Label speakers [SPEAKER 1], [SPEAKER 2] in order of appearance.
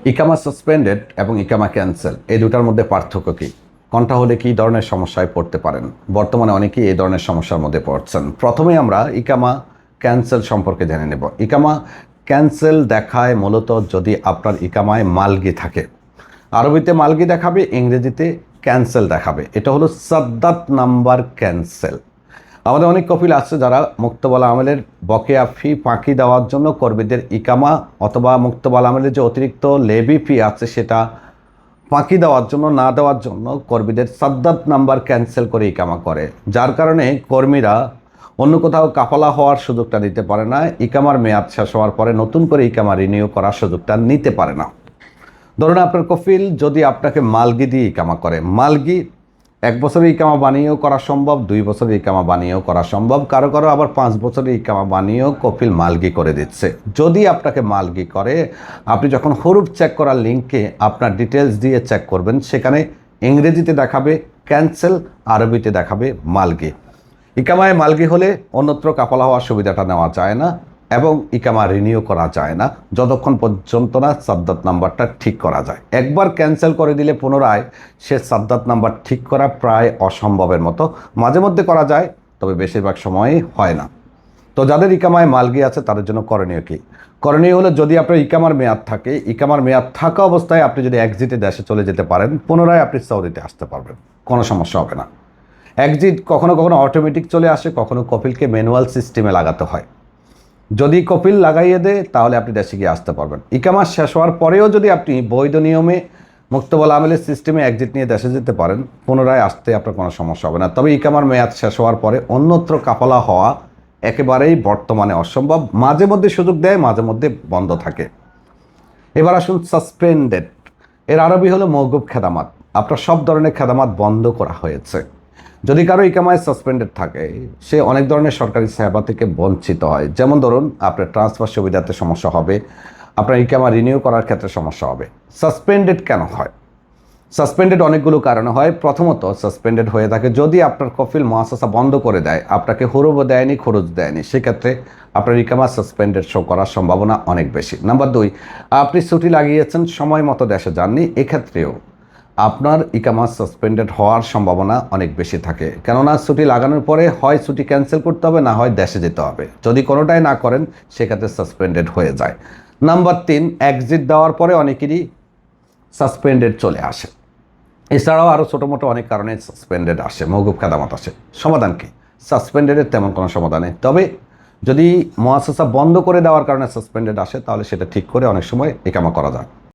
[SPEAKER 1] ইকামা suspended এবং ইকামা cancel এই দুটার মধ্যে পার্থক্য কী? কোনটা হলে কী ধরনের সমস্যায় পড়তে পারেন? বর্তমানে অনেকেই এই ধরনের সমস্যার মধ্যে পড়ছেন। প্রথমে আমরা ইকামা ক্যান্সেল সম্পর্কে জেনে নেব। ইকামা ক্যান্সেল দেখায় মূলত যদি আপনার ইকামায় মালগি থাকে। আরবিতে মালগি দেখাবে, ইংরেজিতে ক্যান্সেল দেখাবে। এটা হলো সাদ্দাত নাম্বার ক্যান্সেল। আমাদের অনেক কপিল আছে যারা মুক্তবালা আমলের বকেয়া ফি ফাঁকি দেওয়ার জন্য কর্মীদের ইকামা অথবা মুক্তবালা আমলের যে অতিরিক্ত লেবি ফি আছে সেটা ফাঁকি দেওয়ার জন্য না দেওয়ার জন্য কর্মীদের সাদ্দাত নাম্বার ক্যান্সেল করে ইকামা করে, যার কারণে কর্মীরা অন্য কোথাও কাফালা হওয়ার সুযোগটা নিতে পারে না। ইকামার মেয়াদ শেষ হওয়ার পরে নতুন করে ইকামা রিনিউ করার সুযোগটা নিতে পারে না। ধরুন আপনার কফিল যদি আপনাকে মালগি দিয়ে ইকামা করে, মালগি 1 বছরের ইকামা বানিয়েও করা সম্ভব, 2 বছরের ইকামা বানিয়েও করা সম্ভব, কারো কারো আবার 5 বছরের ইকামা বানিয়েও কফিল মালগি করে দিচ্ছে। যদি আপনাকে মালগি করে, আপনি যখন হরুফ চেক করার লিঙ্কে আপনার ডিটেলস দিয়ে চেক করবেন, সেখানে ইংরেজিতে দেখাবে ক্যান্সেল, আরবিতে দেখাবে মালগি। ইকামায় মালগি হলে অন্যত্র কাফালা হওয়ার সুবিধাটা নেওয়া যায় না এবং ইকামা রিনিউ করা যায় না যতক্ষণ পর্যন্ত না সাদ্দাত নাম্বারটা ঠিক করা যায়। একবার ক্যান্সেল করে দিলে পুনরায় সে সাদ্দাত নাম্বার ঠিক করা প্রায় অসম্ভবের মতো। মাঝে মধ্যে করা যায়, তবে বেশিরভাগ সময়ই হয় না। তো যাদের ইকামায় মালগি আছে তাদের জন্য করণীয় কী? করণীয় হলো, যদি আপনার ইকামার মেয়াদ থাকে, ইকামার মেয়াদ থাকা অবস্থায় আপনি যদি এক্সিটে দেশে চলে যেতে পারেন, পুনরায় আপনি সৌদিতে আসতে পারবেন, কোনো সমস্যা হবে না। এক্সিট কখনো কখনো অটোমেটিক চলে আসে, কখনো কপিলকে ম্যানুয়াল সিস্টেমে লাগাতে হয়। যদি কপিল লাগাইয়ে দেয় তাহলে আপনি দেশে গিয়ে আসতে পারবেন। ইকামা শেষ হওয়ার পরেও যদি আপনি বৈধ নিয়মে মুক্তবালা আমেলের সিস্টেমে এক্সিট নিয়ে দেশে যেতে পারেন, পুনরায় আসতে আপনার কোনো সমস্যা হবে না। তবে ইকামার মেয়াদ শেষ হওয়ার পরে অন্যত্র কাফালা হওয়া একেবারেই বর্তমানে অসম্ভব। মাঝে মধ্যে সুযোগ দেয়, মাঝে মধ্যে বন্ধ থাকে। এবার আসুন সাসপেন্ডেড। এর আরবি হলো মওকুফ খেদামাত। আপনার সব ধরনের খেদামাত বন্ধ করা হয়েছে। যদি কারো ইকামায় সাসপেন্ডেড থাকে, সে অনেক ধরনের সরকারি সেবা থেকে বঞ্চিত হয়। যেমন ধরুন আপনার ট্রান্সফার সুবিধাতে সমস্যা হবে, আপনার ইকামা রিনিউ করার ক্ষেত্রে সমস্যা হবে। সাসপেন্ডেড কেন হয়? সাসপেন্ডেড অনেকগুলো কারণে হয়। প্রথমত, সাসপেন্ডেড হয়ে থাকে যদি আপনার কফিল মুআসাসা বন্ধ করে দেয়, আপনাকে হুরুবও দেয়নি, খরচ দেয়নি, সেক্ষেত্রে আপনার ইকামা সাসপেন্ডেড শো করার সম্ভাবনা অনেক বেশি। নাম্বার 2, আপনি ছুটি লাগিয়েছেন, সময় মতো দেশে যাননি, এক্ষেত্রেও আপনার ইকামা সাসপেন্ডেড হওয়ার সম্ভাবনা অনেক বেশি থাকে। কেননা ছুটি লাগানোর পরে হয় ছুটি ক্যান্সেল করতে হবে, না হয় দেশে যেতে হবে। যদি কোনোটাই না করেন, সেক্ষেত্রে সাসপেন্ডেড হয়ে যায়। নাম্বার 3, এক্সিট দেওয়ার পরে অনেকেরই সাসপেন্ডেড চলে আসে। এছাড়াও আরও ছোটো মোটো অনেক কারণে সাসপেন্ডেড আসে, মওকুফ খেদামত আসে। সমাধান কি? সাসপেন্ডেডের তেমন কোনো সমাধান নেই। তবে যদি মুআসাসা বন্ধ করে দেওয়ার কারণে সাসপেন্ডেড আসে, তাহলে সেটা ঠিক করে অনেক সময় ইকামা করা যায়।